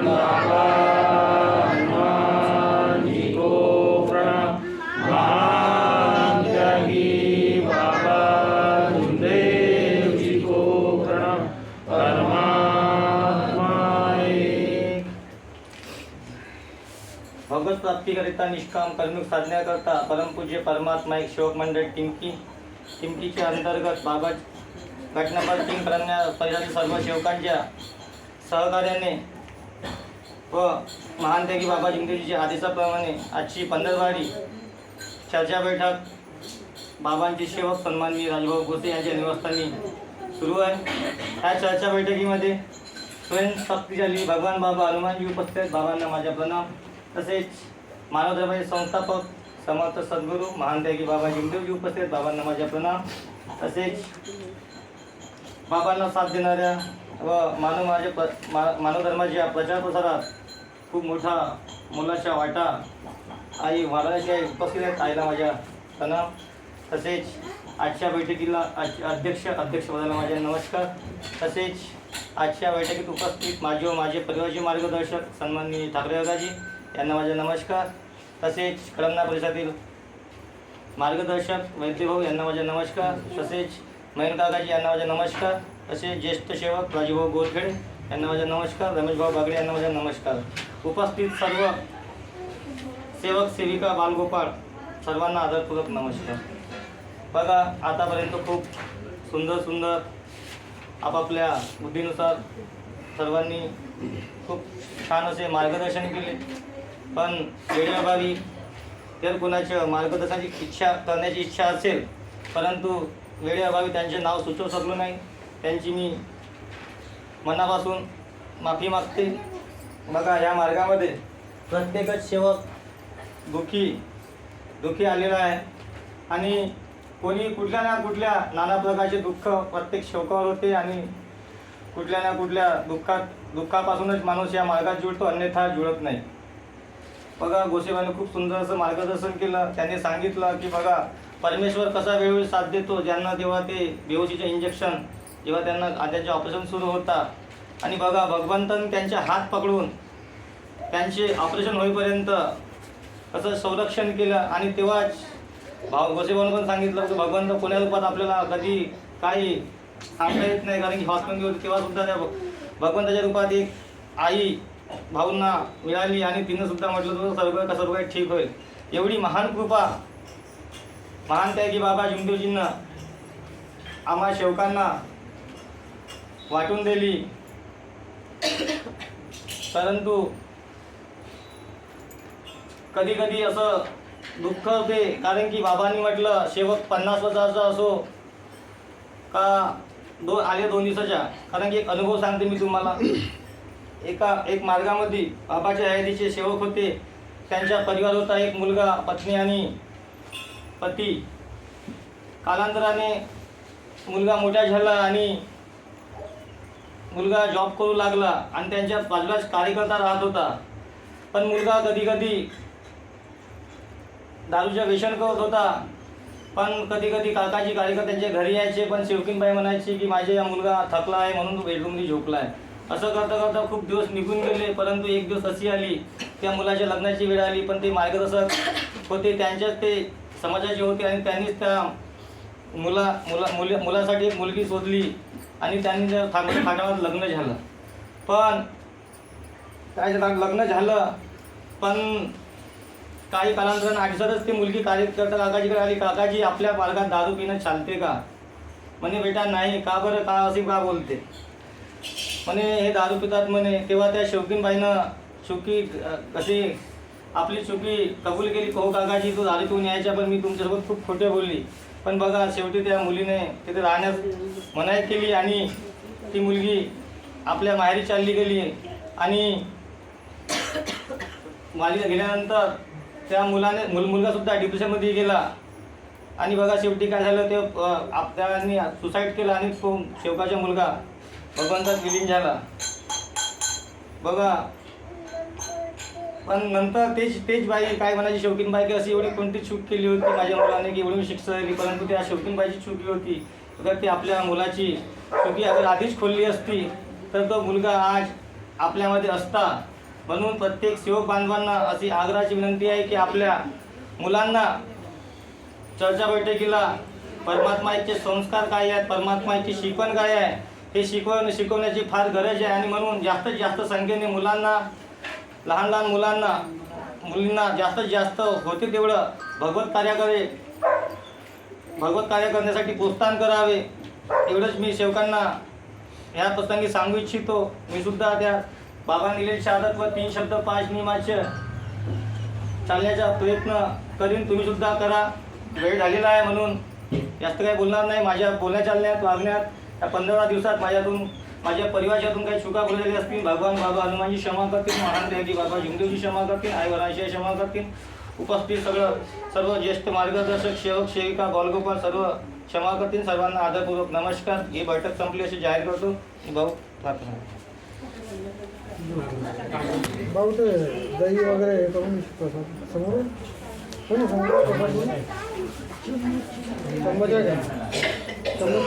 बाबा हनुमानजी को प्रणाम। महान त्यागी बाबा भीमदेव जी को प्रणाम। परमात्मा एक। भगवत प्राप्तीकरिता निष्काम कर्मिक साधण्याकरता परमपूज्य परमात्मा एक सेवक मंडळ टिमकीच्या अंतर्गत बाबा घटनापट टीम परिसरातील सर्व सेवकांच्या सहकार्याने व महान त्यागी बाबा भीमदेवजीच्या आदेशाप्रमाणे आजची पंधरवाडी चर्चा बैठक बाबांचे सेवक सन्माननीय राजभाऊ गोसे यांच्या निवासस्थानी सुरू आहे। ह्या चर्चा बैठकीमध्ये स्वयंशक्ती झाली भगवान बाबा हनुमानजी उपस्थित आहेत। बाबांना माझा प्रणाम। तसेच मानव धर्माचे संस्थापक समर्थ सद्गुरू महान त्यागी बाबा भीमदेवजी उपस्थित आहेत। बाबांना माझा प्रणाम। तसेच बाबांना साथ देणाऱ्या व मानव धर्माच्या प्रचार प्रसारात खूप मोठा मोलाचा वाटा आई महाराजांची आई उपस्थित आहेत। आईला माझ्या प्रणाम। तसेच आजच्या बैठकीला अध्यक्षपदाला माझे नमस्कार। तसेच आजच्या बैठकीत उपस्थित माझे व माझे परिवारचे मार्गदर्शक सन्माननीय ठाकरे काकाजी यांना माझे नमस्कार। तसेच कळमना परिसरातील मार्गदर्शक वैद्यभाऊ यांना माझे नमस्कार। तसेच महेंद्र काकाजी यांना माझे नमस्कार। तसेच ज्येष्ठ सेवक राजूभाऊ गोरखेडे यांना माझे नमस्कार। रमेशभाऊ बागडे यांना माझे नमस्कार। उपस्थित सर्व सेवक सेविका बालगोपाळ सर्वांना आदरपूर्वक नमस्कार। बघा आतापर्यंत खूप सुंदर आपापल्या बुद्धीनुसार सर्वांनी खूप छान असे मार्गदर्शन केले, पण वेळेअभावी जर कोणाच्या मार्गदर्शनाची करण्याची इच्छा असेल परंतु वेळेअभावी त्यांचे नाव सुचवू शकलो नाही, त्यांची मी मनापासून माफी मागते। बघा या मार्गामध्ये प्रत्येकच सेवक दुःखी आलेला आहे आणि कोणी कुठल्या ना कुठल्या नाना प्रकारचे दुःख प्रत्येक सेवकावर होते आणि कुठल्या ना कुठल्या दुःखापासूनच माणूस या मार्गात जुळतो, अन्यथा जुळत नाही। बघा गोसेबाईंनी खूप सुंदर असं मार्गदर्शन केलं। त्यांनी सांगितलं की बघा परमेश्वर कसा वेळोवेळी साथ देतो, ज्यांना तेव्हा ते बेहोशीचे इंजेक्शन जेव्हा त्यांना त्यांचे ऑपरेशन सुरू होतात आणि बघा भगवंतांनी त्यांचे हात पकडून त्यांचे ऑपरेशन होईपर्यंत असं संरक्षण केलं आणि तेव्हाच गोसेबाईंनी पण सांगितलं की भगवंत कोण्या रूपात आपल्याला कधी काही सांगता येत नाही, कारण की हॉस्पिटल होती तेव्हासुद्धा त्या भगवंताच्या रूपात एक आई भाऊंना मिळाली आणि तिनं सुद्धा म्हटलं तर सर्व काही ठीक होईल। एवढी महान कृपा महान त्यागी बाबा भीमदेवजींना आम्हा सेवकांना वाटून दिली, परंतु कधी कधी असं दुःख होते, कारण की बाबांनी म्हटलं सेवक 50 वर्षाचा असो का आले 2 दिवसाच्या, कारण की एक अनुभव सांगते मी तुम्हाला। एक मार्गामध्ये बाबाच्या हयातीचे सेवक होते, त्यांचा परिवार होता, एक मुलगा, पत्नी आणि पती। कालांतराने मुलगा मोठा झाला आणि मुलगा जॉब करू लागला आणि त्यांच्या बाजूलाच कार्यकर्ता राहत होता, पण मुलगा कधी कधी दारूचं व्यसन करत होता। पण कधी कधी काकाजी कार्यकर्त्यांच्या घरी यायचे, पण सेवकीनबाई म्हणायची की माझा या मुलगा थकला आहे म्हणून तो बेडरूममध्ये झोपला आहे। असं करता खूप दिवस निघून गेले, परंतु एक दिवस अशी आली त्या मुलाच्या लग्नाची वेळ आली, पण ते मार्गदर्शक होते त्यांच्याच ते समाजाचे होते आणि त्यांनीच त्या मुलासाठी एक मुलगी शोधली आणि त्यांनी ठाण्यावर लग्न झालं। पण लग्न झालं पण काही कालांतराने आठवतच ती मुलगी कार्यकर्ता काकाजीकडे आली, काकाजी आपल्या मार्गात दारू पिणं चालते का? म्हणे बेटा नाही। का बरं, का असे का बोलते? म्हणे हे दारू पितात म्हणे। तेव्हा त्या शौकीनबाईनं चुकी कशी आपली चुकी कबूल केली, हो काकाजी तू दारू पिऊन यायच्या, पण मी तुमच्यासोबत खूप खोटे बोलली। पण बघा शेवटी त्या मुलीने तिथे राहण्यास मनाई केली आणि ती मुलगी आपल्या माहेरी चालली गेली आणि मालिका गेल्यानंतर त्या मुलगासुद्धा डिप्रेशनमध्ये गेला आणि बघा शेवटी काय झालं, ते आपल्यानी सुसाईड केलं आणि तो शेवकाचा मुलगा भगवंतात विलीन झाला। बघा पण नंतर तेच बाई काय म्हणायची, शौकीनबाई की अशी एवढी कोणती चूक केली होती माझ्या मुलाने की एवढी शिक्षा झाली, परंतु त्या शौकीनबाईची चुकी होती। अगर ती आपल्या मुलाची चुकी अगर आधीच खोलली असती तर तो मुलगा आज आपल्यामध्ये असता. म्हणून प्रत्येक सेवक बांधवांना अशी आग्रहाची विनंती आहे की आपल्या मुलांना चर्चा बैठकीला परमात्माचे संस्कार काय आहेत, परमात्माची शिकवण काय आहे हे शिकवण्याची फार गरज आहे. आणि म्हणून जास्तीत जास्त संख्येने मुलांना, लहान लहान मुलांना, मुलींना जास्तीत जास्त होते तेवढं भगवत कार्य करण्यासाठी प्रोत्साहन करावे. एवढंच मी सेवकांना ह्या प्रसंगी सांगू इच्छितो. मी सुद्धा त्या बाबांनी दिलेली शहादत व 3 शब्द 5 नियमाचे चालण्याचा प्रयत्न करीन. तुम्ही सुद्धा करा. वेळ झालेला आहे म्हणून जास्त काही बोलणार नाही. माझ्या बोलण्या चालण्यात वागण्यात या 15 दिवसात माझ्या परिवारातून काही चुका बोललेल्या असतील, भगवान बाबा हनुमानजी क्षमा करतील, महान देवजी बाबा जिमदेवजी क्षमा करतील, आई वरांशी क्षमा करतील. उपस्थित सर्व ज्येष्ठ मार्गदर्शक, सेवक, सेविका, बालगोपाल सर्व क्षमा करतील. सर्वांना आदरपूर्वक नमस्कार. ही बैठक संपली अशी जाहीर करतो. भाऊ प्रार्थना. भाऊ ते दही वगैरे हे करून समोर कोणी समोर चम्मच आहे का? चम्मच